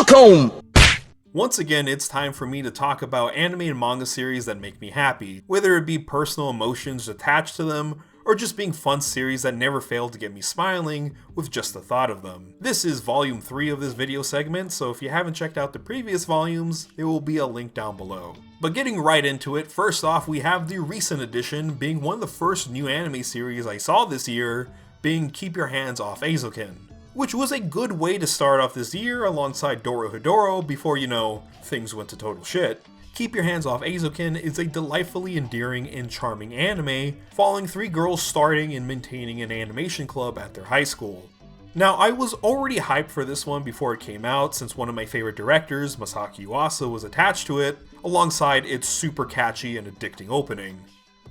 Falcon! Once again, it's time for me to talk about anime and manga series that make me happy, whether it be personal emotions attached to them, or just being fun series that never fail to get me smiling with just the thought of them. This is volume 3 of this video segment, so if you haven't checked out the previous volumes, there will be a link down below. But getting right into it, first off we have the recent edition being one of the first new anime series I saw this year, being Keep Your Hands Off Azokin, which was a good way to start off this year alongside Dorohedoro before, things went to total shit. Keep Your Hands Off Azokin is a delightfully endearing and charming anime, following 3 girls starting and maintaining an animation club at their high school. Now, I was already hyped for this one before it came out since one of my favorite directors, Masaki Yuasa, was attached to it, alongside its super catchy and addicting opening.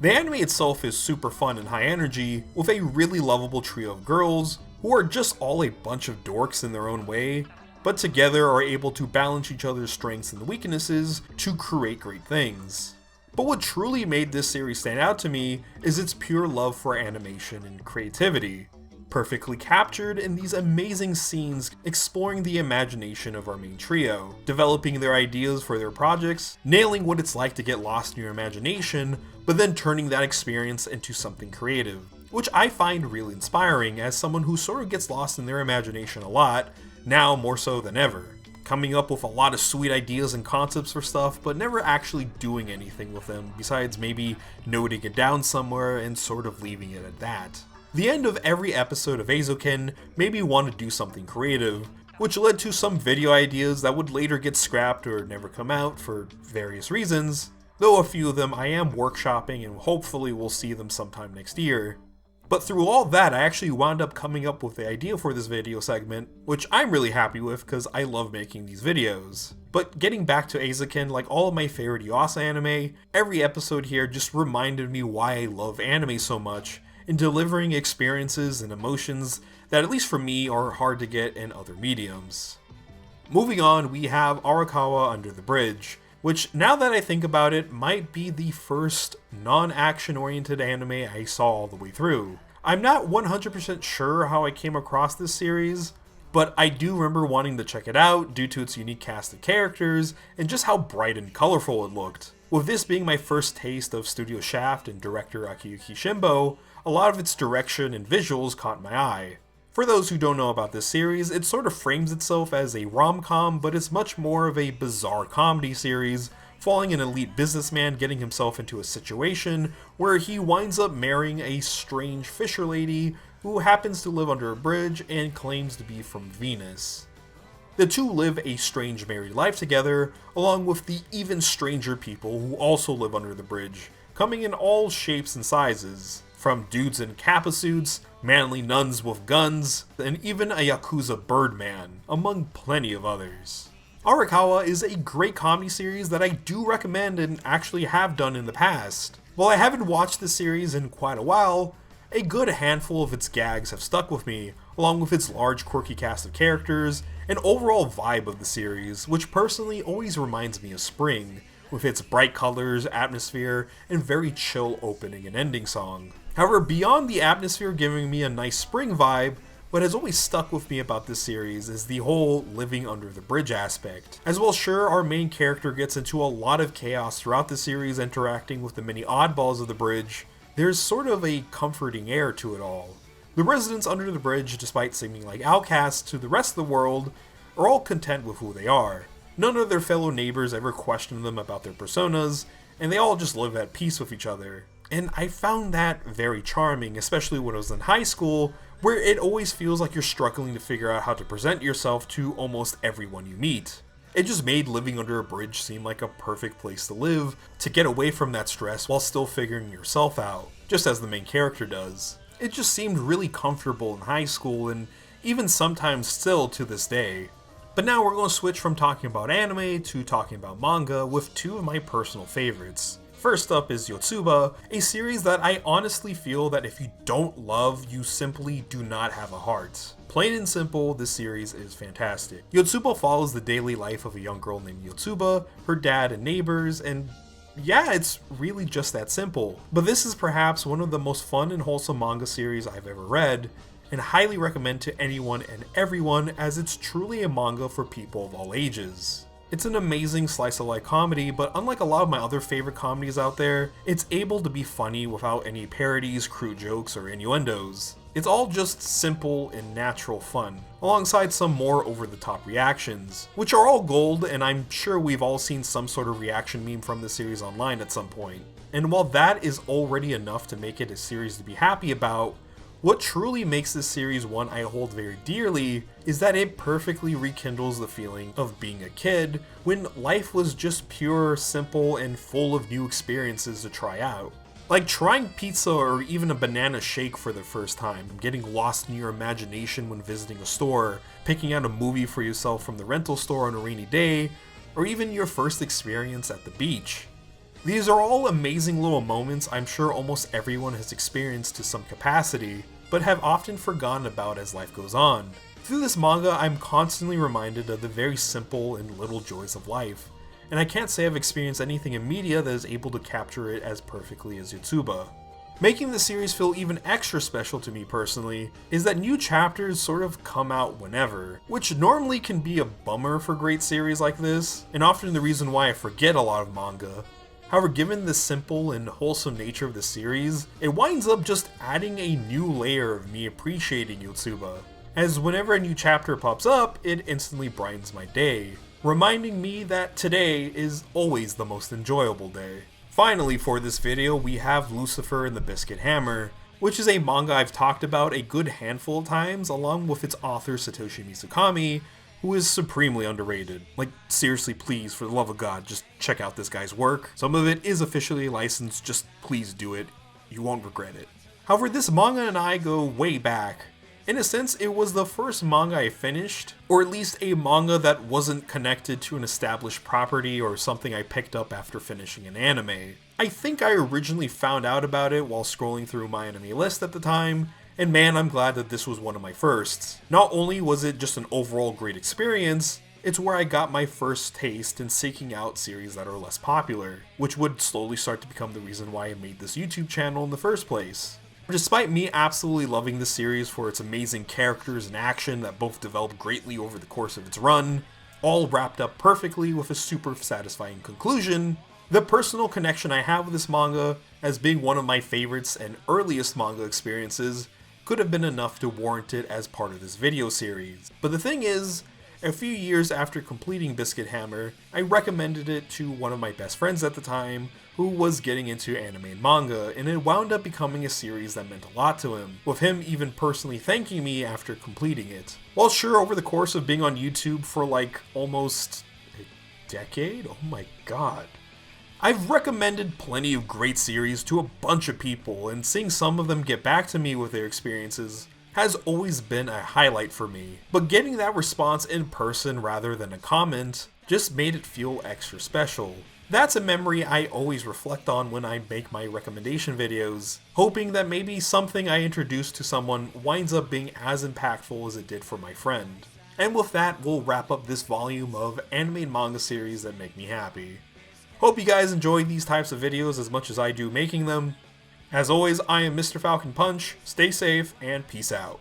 The anime itself is super fun and high energy, with a really lovable trio of girls who are just all a bunch of dorks in their own way, but together are able to balance each other's strengths and weaknesses to create great things. But what truly made this series stand out to me is its pure love for animation and creativity, perfectly captured in these amazing scenes exploring the imagination of our main trio, developing their ideas for their projects, nailing what it's like to get lost in your imagination, but then turning that experience into something creative, which I find really inspiring as someone who sort of gets lost in their imagination a lot, now more so than ever, coming up with a lot of sweet ideas and concepts for stuff, but never actually doing anything with them besides maybe noting it down somewhere and sort of leaving it at that. The end of every episode of Azokin made me want to do something creative, which led to some video ideas that would later get scrapped or never come out for various reasons, though a few of them I am workshopping and hopefully we'll see them sometime next year. But through all that, I actually wound up coming up with the idea for this video segment, which I'm really happy with because I love making these videos. But getting back to Azokin, like all of my favorite Yuasa anime, every episode here just reminded me why I love anime so much, in delivering experiences and emotions that, at least for me, are hard to get in other mediums. Moving on, we have Arakawa Under the Bridge, which, now that I think about it, might be the first non-action oriented anime I saw all the way through. I'm not 100% sure how I came across this series, but I do remember wanting to check it out due to its unique cast of characters and just how bright and colorful it looked. With this being my first taste of Studio Shaft and director Akiyuki Shimbo, a lot of its direction and visuals caught my eye. For those who don't know about this series, it sort of frames itself as a rom-com, but it's much more of a bizarre comedy series, following an elite businessman getting himself into a situation where he winds up marrying a strange fisher lady who happens to live under a bridge and claims to be from Venus. The two live a strange married life together, along with the even stranger people who also live under the bridge, coming in all shapes and sizes, from dudes in kappa suits, manly nuns with guns, and even a Yakuza Birdman, among plenty of others. Arakawa is a great comedy series that I do recommend and actually have done in the past. While I haven't watched this series in quite a while, a good handful of its gags have stuck with me, along with its large quirky cast of characters and overall vibe of the series, which personally always reminds me of spring, with its bright colors, atmosphere, and very chill opening and ending song. However, beyond the atmosphere giving me a nice spring vibe, what has always stuck with me about this series is the whole living under the bridge aspect. As well, sure, our main character gets into a lot of chaos throughout the series interacting with the many oddballs of the bridge, there's sort of a comforting air to it all. The residents under the bridge, despite seeming like outcasts to the rest of the world, are all content with who they are. None of their fellow neighbors ever question them about their personas, and they all just live at peace with each other. And I found that very charming, especially when I was in high school, where it always feels like you're struggling to figure out how to present yourself to almost everyone you meet. It just made living under a bridge seem like a perfect place to live, to get away from that stress while still figuring yourself out, just as the main character does. It just seemed really comfortable in high school, and even sometimes still to this day. But now we're going to switch from talking about anime to talking about manga with 2 of my personal favorites. First up is Yutsuba, a series that I honestly feel that if you don't love, you simply do not have a heart. Plain and simple, this series is fantastic. Yutsuba follows the daily life of a young girl named Yutsuba, her dad and neighbors, and yeah, it's really just that simple. But this is perhaps one of the most fun and wholesome manga series I've ever read, and highly recommend to anyone and everyone, as it's truly a manga for people of all ages. It's an amazing slice of life comedy, but unlike a lot of my other favorite comedies out there, it's able to be funny without any parodies, crude jokes, or innuendos. It's all just simple and natural fun, alongside some more over-the-top reactions, which are all gold, and I'm sure we've all seen some sort of reaction meme from the series online at some point. And while that is already enough to make it a series to be happy about, what truly makes this series one I hold very dearly is that it perfectly rekindles the feeling of being a kid when life was just pure, simple, and full of new experiences to try out. Like trying pizza or even a banana shake for the first time, getting lost in your imagination when visiting a store, picking out a movie for yourself from the rental store on a rainy day, or even your first experience at the beach. These are all amazing little moments I'm sure almost everyone has experienced to some capacity, but have often forgotten about as life goes on. Through this manga, I'm constantly reminded of the very simple and little joys of life, and I can't say I've experienced anything in media that is able to capture it as perfectly as Yutsuba. Making the series feel even extra special to me personally is that new chapters sort of come out whenever, which normally can be a bummer for great series like this, and often the reason why I forget a lot of manga. However, given the simple and wholesome nature of the series, it winds up just adding a new layer of me appreciating Yutsuba, as whenever a new chapter pops up, it instantly brightens my day, reminding me that today is always the most enjoyable day. Finally, for this video, we have Lucifer and the Biscuit Hammer, which is a manga I've talked about a good handful of times, along with its author Satoshi Mizukami, who is supremely underrated. Like, seriously, please, for the love of God, just check out this guy's work. Some of it is officially licensed, just please do it. You won't regret it. However, this manga and I go way back. In a sense, it was the first manga I finished, or at least a manga that wasn't connected to an established property or something I picked up after finishing an anime. I think I originally found out about it while scrolling through my anime list at the time, and man, I'm glad that this was one of my firsts. Not only was it just an overall great experience, it's where I got my first taste in seeking out series that are less popular, which would slowly start to become the reason why I made this YouTube channel in the first place. Despite me absolutely loving the series for its amazing characters and action that both developed greatly over the course of its run, all wrapped up perfectly with a super satisfying conclusion, the personal connection I have with this manga, as being one of my favorites and earliest manga experiences, could have been enough to warrant it as part of this video series. But the thing is, a few years after completing Biscuit Hammer, I recommended it to one of my best friends at the time, who was getting into anime and manga, and it wound up becoming a series that meant a lot to him, with him even personally thanking me after completing it. While sure, over the course of being on YouTube for like almost a decade? Oh my god. I've recommended plenty of great series to a bunch of people, and seeing some of them get back to me with their experiences has always been a highlight for me. But getting that response in person rather than a comment just made it feel extra special. That's a memory I always reflect on when I make my recommendation videos, hoping that maybe something I introduced to someone winds up being as impactful as it did for my friend. And with that, we'll wrap up this volume of anime and manga series that make me happy. Hope you guys enjoy these types of videos as much as I do making them. As always, I am Mr. FalconPunch, stay safe, and peace out.